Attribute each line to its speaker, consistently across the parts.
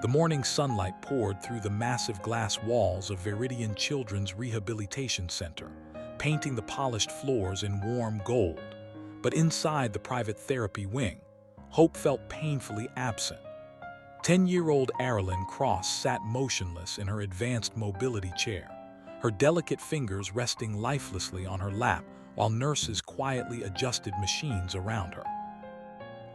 Speaker 1: The morning sunlight poured through the massive glass walls of Viridian Children's Rehabilitation Center, painting the polished floors in warm gold. But inside the private therapy wing, hope felt painfully absent. 10-year-old Arilyn Cross sat motionless in her advanced mobility chair, her delicate fingers resting lifelessly on her lap while nurses quietly adjusted machines around her.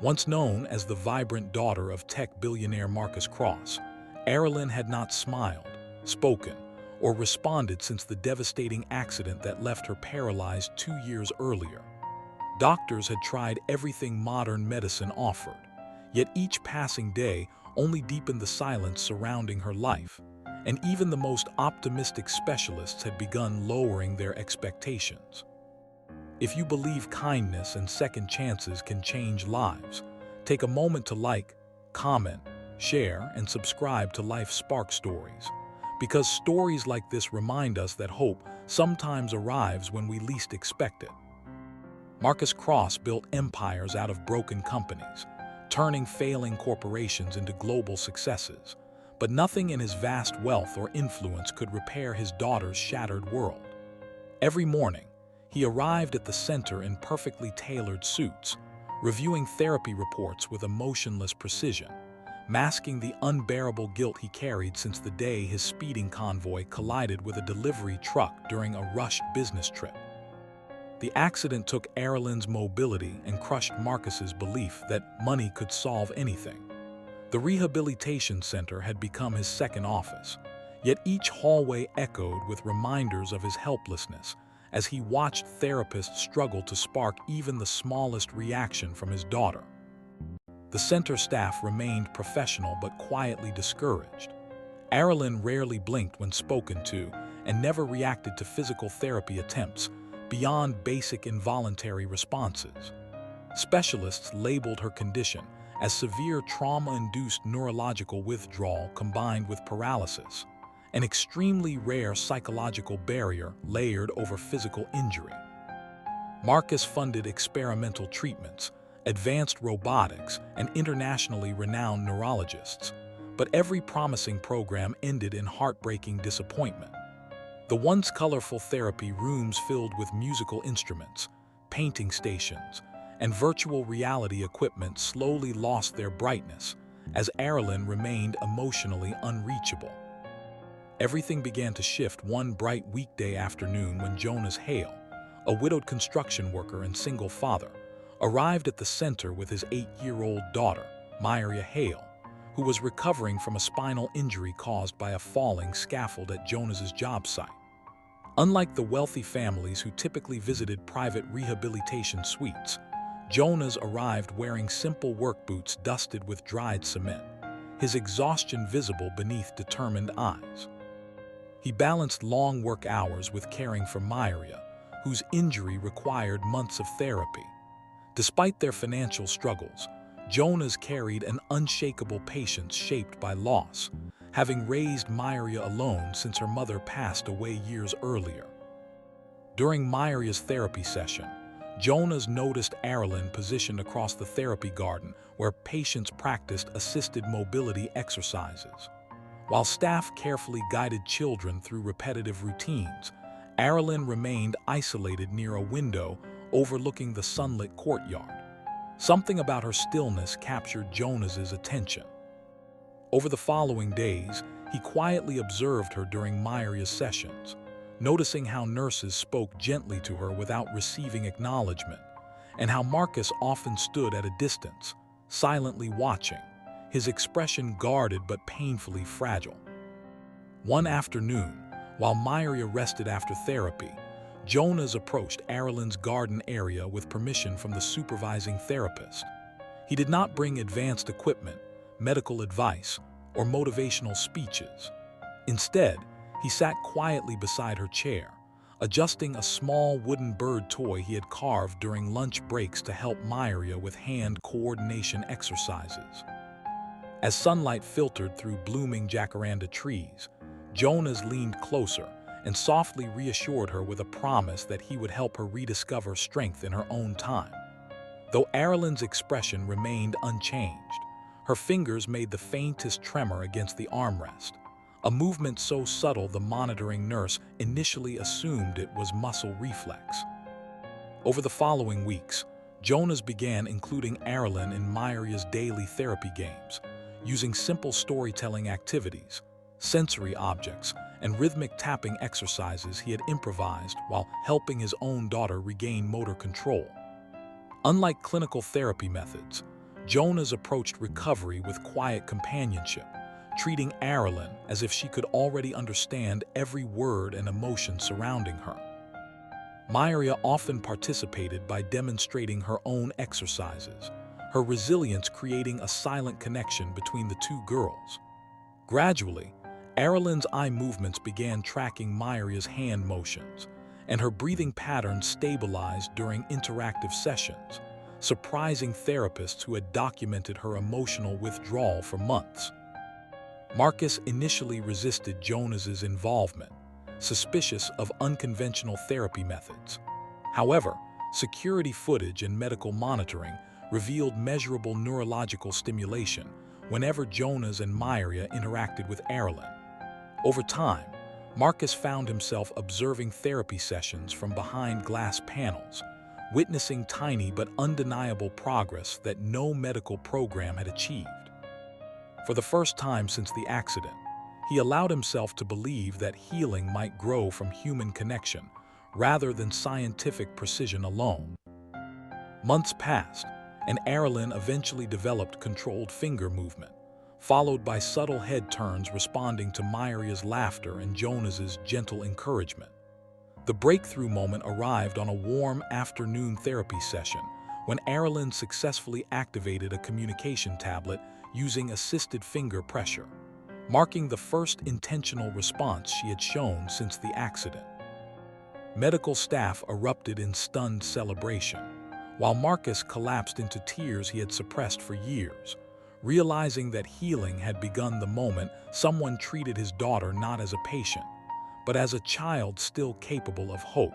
Speaker 1: Once known as the vibrant daughter of tech billionaire Marcus Cross, Arilyn had not smiled, spoken, or responded since the devastating accident that left her paralyzed 2 years earlier. Doctors had tried everything modern medicine offered, yet each passing day only deepened the silence surrounding her life, and even the most optimistic specialists had begun lowering their expectations. If you believe kindness and second chances can change lives, take a moment to like, comment, share, and subscribe to Life Spark Stories, because stories like this remind us that hope sometimes arrives when we least expect it. Marcus Cross built empires out of broken companies, turning failing corporations into global successes, but nothing in his vast wealth or influence could repair his daughter's shattered world. Every morning, he arrived at the center in perfectly tailored suits, reviewing therapy reports with emotionless precision, masking the unbearable guilt he carried since the day his speeding convoy collided with a delivery truck during a rushed business trip. The accident took Arilyn's mobility and crushed Marcus's belief that money could solve anything. The rehabilitation center had become his second office, yet each hallway echoed with reminders of his helplessness as he watched therapists struggle to spark even the smallest reaction from his daughter. The center staff remained professional but quietly discouraged. Arilyn rarely blinked when spoken to and never reacted to physical therapy attempts beyond basic involuntary responses. Specialists labeled her condition as severe trauma-induced neurological withdrawal combined with paralysis, an extremely rare psychological barrier layered over physical injury. Marcus funded experimental treatments, advanced robotics, and internationally renowned neurologists, but every promising program ended in heartbreaking disappointment. The once colorful therapy rooms filled with musical instruments, painting stations, and virtual reality equipment slowly lost their brightness as Arilyn remained emotionally unreachable. Everything began to shift one bright weekday afternoon when Jonas Hale, a widowed construction worker and single father, arrived at the center with his 8-year-old daughter, Myria Hale, who was recovering from a spinal injury caused by a falling scaffold at Jonas's job site. Unlike the wealthy families who typically visited private rehabilitation suites, Jonas arrived wearing simple work boots dusted with dried cement, his exhaustion visible beneath determined eyes. He balanced long work hours with caring for Myria, whose injury required months of therapy. Despite their financial struggles, Jonas carried an unshakable patience shaped by loss, having raised Myria alone since her mother passed away years earlier. During Myria's therapy session, Jonas noticed Arilyn positioned across the therapy garden where patients practiced assisted mobility exercises. While staff carefully guided children through repetitive routines, Arilyn remained isolated near a window overlooking the sunlit courtyard. Something about her stillness captured Jonas's attention. Over the following days, he quietly observed her during Myria's sessions, noticing how nurses spoke gently to her without receiving acknowledgement, and how Marcus often stood at a distance, silently watching, his expression guarded but painfully fragile. One afternoon, while Myria rested after therapy, Jonas approached Arilyn's garden area with permission from the supervising therapist. He did not bring advanced equipment, medical advice, or motivational speeches. Instead, he sat quietly beside her chair, adjusting a small wooden bird toy he had carved during lunch breaks to help Myria with hand coordination exercises. As sunlight filtered through blooming jacaranda trees, Jonas leaned closer and softly reassured her with a promise that he would help her rediscover strength in her own time. Though Arilyn's expression remained unchanged, Her fingers made the faintest tremor against the armrest, a movement so subtle the monitoring nurse initially assumed it was muscle reflex. Over the following weeks, Jonas began including Marilyn in Maria's daily therapy games, using simple storytelling activities, sensory objects, and rhythmic tapping exercises he had improvised while helping his own daughter regain motor control. Unlike clinical therapy methods, Jonas approached recovery with quiet companionship, treating Marilyn as if she could already understand every word and emotion surrounding her. Maria often participated by demonstrating her own exercises, her resilience creating a silent connection between the two girls. Gradually, Marilyn's eye movements began tracking Maria's hand motions, and her breathing patterns stabilized during interactive sessions, surprising therapists who had documented her emotional withdrawal for months. Marcus initially resisted Jonas's involvement, suspicious of unconventional therapy methods. However, security footage and medical monitoring revealed measurable neurological stimulation whenever Jonas and Maria interacted with Marilyn. Over time, Marcus found himself observing therapy sessions from behind glass panels, witnessing tiny but undeniable progress that no medical program had achieved. For the first time since the accident, he allowed himself to believe that healing might grow from human connection rather than scientific precision alone. Months passed, and Marilyn eventually developed controlled finger movement, followed by subtle head turns responding to Maria's laughter and Jonas's gentle encouragement. The breakthrough moment arrived on a warm afternoon therapy session when Marilyn successfully activated a communication tablet using assisted finger pressure, marking the first intentional response she had shown since the accident. Medical staff erupted in stunned celebration, while Marcus collapsed into tears he had suppressed for years, realizing that healing had begun the moment someone treated his daughter not as a patient, but as a child still capable of hope.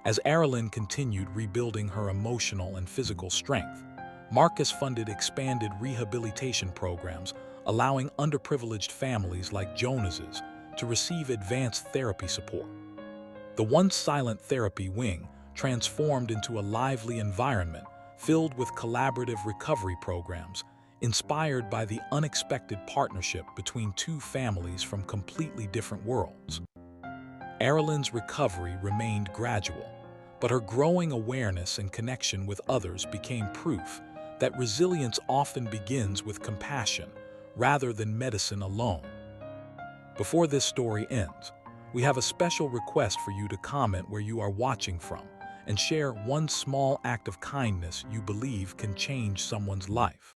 Speaker 1: As Marilyn continued rebuilding her emotional and physical strength, Marcus funded expanded rehabilitation programs, allowing underprivileged families like Jonas's to receive advanced therapy support. The once silent therapy wing transformed into a lively environment filled with collaborative recovery programs, inspired by the unexpected partnership between two families from completely different worlds. Marilyn's recovery remained gradual, but her growing awareness and connection with others became proof that resilience often begins with compassion rather than medicine alone. Before this story ends, we have a special request for you to comment where you are watching from and share one small act of kindness you believe can change someone's life.